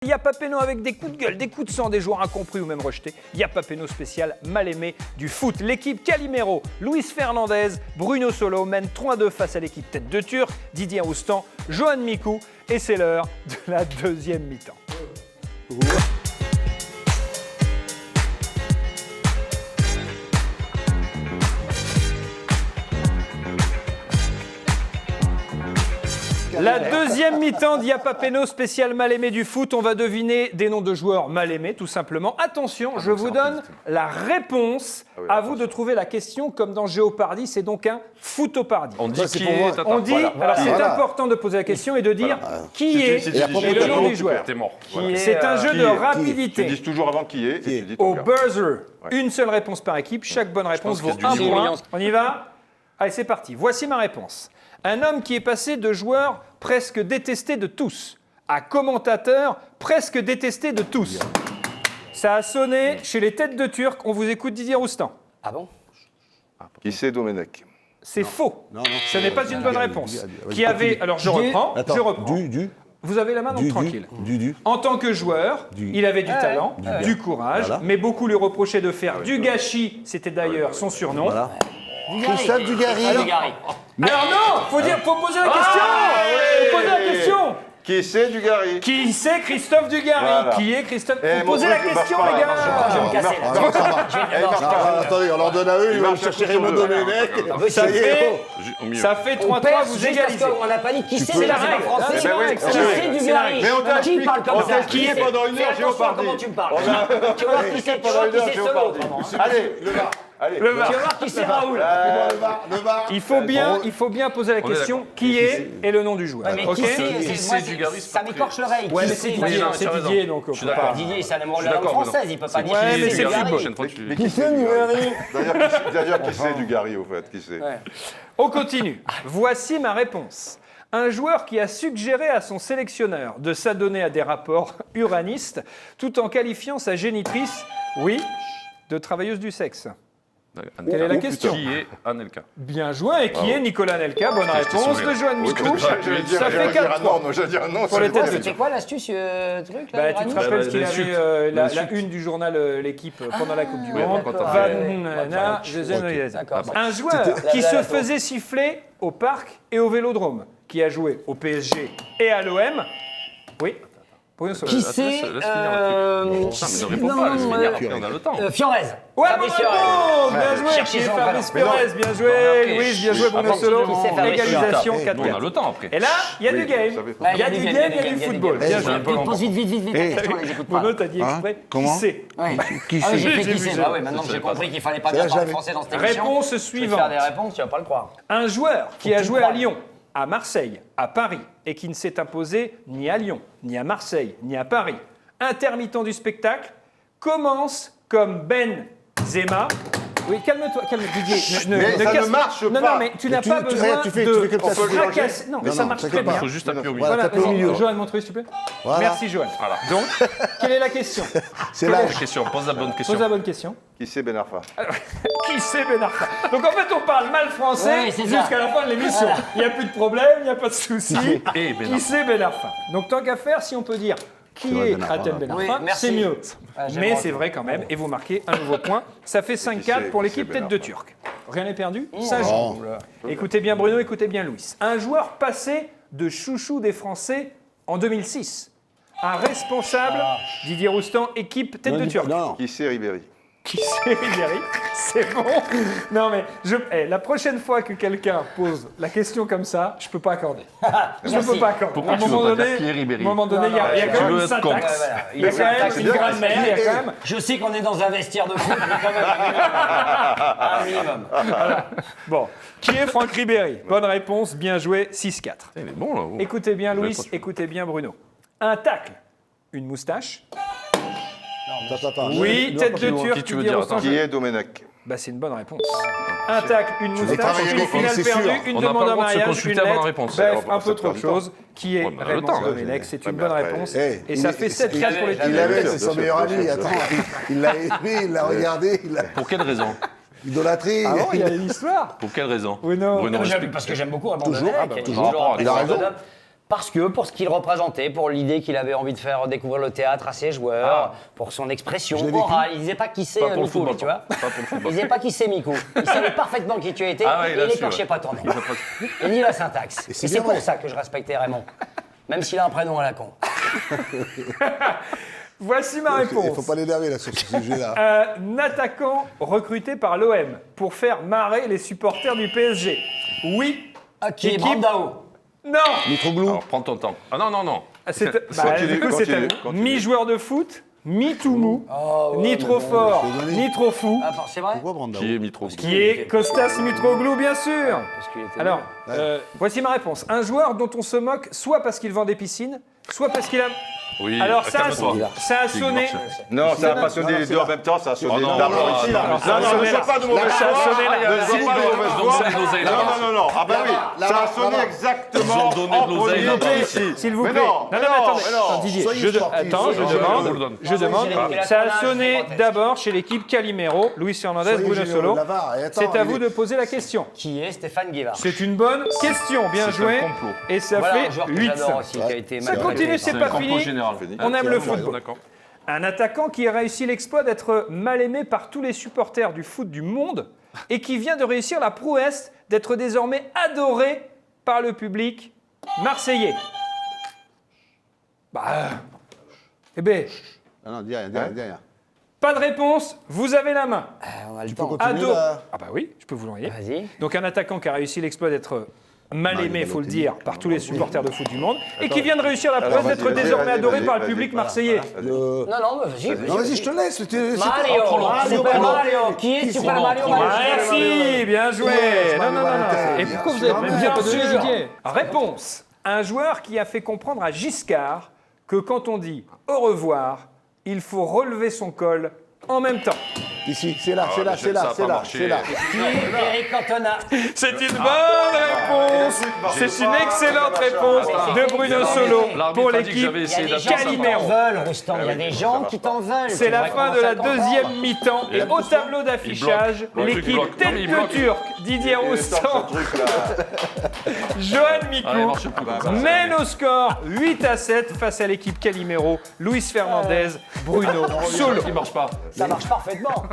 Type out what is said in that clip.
Il y a Papeno avec des coups de gueule, des coups de sang, des joueurs incompris ou même rejetés. Il y a Papeno spécial mal aimé du foot. L'équipe Calimero, Luis Fernandez, Bruno Solo mène 3-2 face à l'équipe tête de Turc, Didier Roustan, Johan Mikou. Et c'est l'heure de la deuxième mi-temps. La deuxième mi-temps d'Iapapeno, spécial mal aimé du foot. On va deviner des noms de joueurs mal aimés, tout simplement. Attention, je vous donne la réponse. À vous de trouver la question, comme dans Géopardy, c'est donc un footopardy. On dit qui est. On dit, alors c'est important de poser la question et de dire qui est et le nom du joueur. C'est un jeu de rapidité. Tu dis toujours avant qui est. Et tu dis Au buzzer, une seule réponse par équipe. Chaque bonne réponse vaut un point. On y va? Allez, c'est parti. Voici ma réponse. Un homme qui est passé de joueur presque détesté de tous à commentateur presque détesté de tous. Ça a sonné chez les têtes de Turc. On vous écoute, Didier Roustan. Ah bon? Qui c'est Domenech? C'est faux. Ce n'est pas une bonne réponse. Qui Attends, avait... Alors, je reprends. Vous avez la main, donc tranquille. En tant que joueur, il avait du talent, du courage, mais beaucoup lui reprochaient de faire du gâchis. C'était d'ailleurs son surnom. Voilà. Christophe Dugarry. Alors non, faut poser la question. Faut poser la question. Qui c'est Dugarry? Qui c'est Christophe Dugarry? Voilà. Qui est Christophe? Eh, Faut poser la question, les gars. Je vais me casser là. Attendez, on leur donne à eux, ils vont chercher Raymond Domenech. Ça fait 3-3, vous égalisez. On n'a pas dit qui c'est, C'est la c'est règle. français. C'est la règle. Qui c'est Dugarry? Mais on t'a Qui parle comme ça? Qui est pendant une heure Géopardy? Comment tu me parles? Tu vas voir qui c'est Solo. Allez, le VAR. Allez. Le Tu VAR. vas voir qui c'est Raoul. Le VAR. Il faut bien poser la question qui est et le nom du joueur. Mais Ok. qui c'est Dugarry? Ça m'écorche l'oreille. Ouais, mais c'est Didier, c'est Didier, donc. Je suis d'accord. Didier, c'est un amoureux de la langue française, il peut pas dire Ouais, qui mais c'est c'est le Dugarry. football. Prochaine fois, tu. Mais qui c'est Dugarry? D'ailleurs, qui c'est Dugarry, au fait? Qui c'est? On continue. Voici ma réponse. Un joueur qui a suggéré à son sélectionneur de s'adonner à des rapports uranistes tout en qualifiant sa génitrice, oui, de travailleuse du sexe. Quelle est la question? Qui est Anelka? Bien joué. Et qui est Nicolas Anelka? Bonne réponse de Johan Mikou. Ça fait 4-3. Je vais dire non. Pour les têtes de C'est Turc. quoi l'astuce, truc là? Tu te Uranis rappelles qu'il l'insulte. avait la une du journal L'équipe pendant la Coupe du Monde. D'accord. Un joueur qui se faisait siffler au parc et au Vélodrome, qui a joué au PSG et à l'OM. Oui. Qui c'est Laisse finir le truc. Ne réponds pas, laisse finir. Après, on a le temps. Fiorez. Ouais, Fabrice bravo, Fiorez. bien joué, Cherchez qui est son Fabrice prénom. Fiorez, bien joué, Louis, bien joué, Bruno Solo, Qui c'est Fabrice égalisation On a 4-4. le temps après. Et là, il y a du game, il y a du game, il y a du football. Bien joué. Pose vite. Attention, les écoute pas. Bruno, t'as dit exprès, qui Comment c'est? Qui Ah oui, c'est j'ai fait J'ai qui vu c'est. ça. Bah oui, maintenant que j'ai compris qu'il fallait pas bien parler français dans cette émission. Réponse Je vais te suivante. faire des réponses, tu vas pas le croire. Un joueur qui a joué à Lyon, à Marseille, à Paris, et qui ne s'est imposé ni à Lyon, ni à Marseille, ni à Paris, intermittent du spectacle, commence comme Benzema. Oui, calme-toi, Didier. Mais ça ne marche Non, pas. mais tu n'as pas tu besoin fais de comme ça, fracasser. Non, mais ça marche très bien. Il faut juste appuyer au milieu. Voilà, taper au milieu. Johan, montre-lui, s'il te plaît. Voilà. Merci, Johan. Voilà. Donc, quelle est la question? C'est La l'âge. question, pose la bonne question. Pose la bonne question. Qui c'est Ben Arfa? Qui c'est Ben Arfa? Donc en fait, on parle mal français Ouais, c'est ça. jusqu'à la fin de l'émission. Il n'y a plus de problème, il n'y a pas de souci. Et Ben Qui c'est Ben Arfa? Donc tant qu'à faire, si on peut dire qui vrai, est Ben Arfa, Atel là. Ben Oui, Arfa, merci. c'est mieux. j'aime Mais bien. c'est vrai quand même, et vous marquez un nouveau point. Ça fait 5-4 pour l'équipe qui c'est Ben tête de Arfa? Turc. Rien n'est perdu, ça joue. Écoutez bien Bruno, écoutez bien Louis. Un joueur passé de chouchou des Français en 2006. Un responsable, Didier Roustan, équipe tête de Turc. Non. Qui c'est Ribéry? Qui c'est Ribéry? C'est bon. Non mais la prochaine fois que quelqu'un pose la question comme ça, je peux pas accorder. Je peux pas accorder. Pourquoi À un tu veux moment pas donné, dire qui est Ribéry? à un moment donné, il y a tu quand même veux une être syntaxe. con. Il y a quand même une grammaire, il y a quand même. Je sais qu'on est dans un vestiaire de foot, mais quand même un minimum. Bon, qui est Franck Ribéry? Bonne réponse, bien joué, 6-4. Il est bon là. oh. Écoutez bien Louis, pas sûr. écoutez bien Bruno. Un tacle, une moustache. Attends. Oui, tête de Qui Turc, tu veux Didier dire? Roustan. Qui est Domenech? Bah c'est une bonne réponse. Un tacle, une moustache, travailler une avec finale lui, c'est perdue, sûr. une On n'a pas demande le en droit de se mariage, une consulter avant la lettre. réponse. Bref, Alors, un ça peu perd trop de du temps. choses. Qui est Ouais, mais le Raymond temps, Domenech? C'est une mais bonne après, réponse. Eh, Et ça fait 7-4 pour l'équipe. Il l'avait, Bien c'est sûr, son meilleur bien ami. sûr. Attends, il l'a aimé, il l'a regardé, il l'a Pour quelle raison? idolâtré. Ah bon, il y a une histoire. Pour quelle raison? Bruno. Bruno, explique. Parce que j'aime beaucoup Raymond Toujours, Domenech. toujours. Il a raison. Parce que pour ce qu'il représentait, pour l'idée qu'il avait envie de faire découvrir le théâtre à ses joueurs, pour son expression Je l'ai vécu. orale. Il disait pas qui c'est Pas pour le Mikou, football, tu vois. Pas pour le Il football. disait pas qui c'est Mikou. Il savait parfaitement qui tu étais Ah ouais, il et a il su, écorchait ouais. pas ton nom. Et ni la syntaxe. Et c'est c'est bien pour vrai. ça que je respectais Raymond. Même s'il a un prénom à la con. Voici ma Il réponse. faut pas l'énerver là sur ce sujet-là. Un attaquant recruté par l'OM pour faire marrer les supporters du PSG. Oui. Qui est Équipe- Brandao. Non. Mitroglou. Alors, prends ton temps. Ah non, non, non. C'est Continue, du coup, c'est à continue, vous. continue. Mi-joueur de foot, mi-tout mou, Oh, ouais, ni trop fort, je l'ai donné. ni trop fou, Ah, c'est vrai. Pourquoi Brandao? Qui est Mitro? qui est Kostas Mitroglou, bien sûr. Parce qu'il était Alors, nul. voici ma réponse. Un joueur dont on se moque soit parce qu'il vend des piscines, soit parce qu'il a... Oui, Alors ça a sonné. Non, ça a pas sonné les deux en même temps, ça a sonné d'abord ici, là. Non, ne sois pas de mauvaise Ça a foi. sonné là. Ne sois pas de mauvaise foi. Non, non. Ah bah oui, ça a sonné exactement Ils ont donné en de l'oseille premier là-bas. ici. S'il vous Mais plaît. non, mais mais attendez. non. Attends, Didier, Soyez sportifs, attends, je soyez demande. Je demande. généreux. Ça a sonné d'abord chez l'équipe Calimero, Luis Fernandez, Soyez Bruno généreux, Solo. Navarre, et attends, C'est à il vous est- de poser la question. Qui est Stéphane Guevara. C'est une bonne question, bien C'est joué. un complot. Et ça Voilà un fait joueur que 8. j'adore aussi, qui a été Ça maltraité continue, par- c'est C'est pas un complot fini. général. On aime le Tiens, football. D'accord. Un attaquant qui a réussi l'exploit d'être mal aimé par tous les supporters du foot du monde et qui vient de réussir la prouesse d'être désormais adoré par le public marseillais. Eh ben, Ah non, dis rien, dis rien, dis rien. pas de réponse, vous avez la main. On a le Tu peux temps. continuer Ado. là. Ah bah oui, je peux vous l'envoyer. Vas-y. Donc un attaquant qui a réussi l'exploit d'être mal Non, aimé, il il faut le Balotelli. dire, par tous les supporters de foot du monde, et qui Attends. vient de réussir la Alors, prouesse vas-y, d'être vas-y, désormais vas-y, adoré vas-y, par le vas-y, public voilà. marseillais. Le- Non, vas-y. Non, vas-y, je te laisse. C'est Mario, Super Mario. Qui est Super Mario? Merci, bien joué. Yes, Non, non, non, non. Balotelli. Et pourquoi vous Bien avez même bien pas sûr. donné Didier? Réponse. Un joueur qui a fait comprendre à Giscard que quand on dit au revoir, il faut relever son col en même temps. Ici, c'est là, c'est là, mais c'est là, ça a c'est pas là, marché. c'est là. Qui est Eric Cantona? C'est une bonne réponse. C'est une excellente réponse de Bruno Solo pour L'arbitre a dit que l'équipe j'avais Il y a essayé des gens qui Calimero. t'en veulent, Roustan. Il y a des gens qui t'en veulent. C'est Tu la devrais fin de commencer la à comprendre. deuxième mi-temps et au tableau d'affichage, bloque. Le truc l'équipe bloque. Non, mais il tête de bloque. turc, Didier Roustan, Johan Ah, il Mikou marche plus comme ça. mène au score 8-7 face à l'équipe Calimero, Luis Fernandez, Bruno Solo. Il marche pas. Ça marche parfaitement.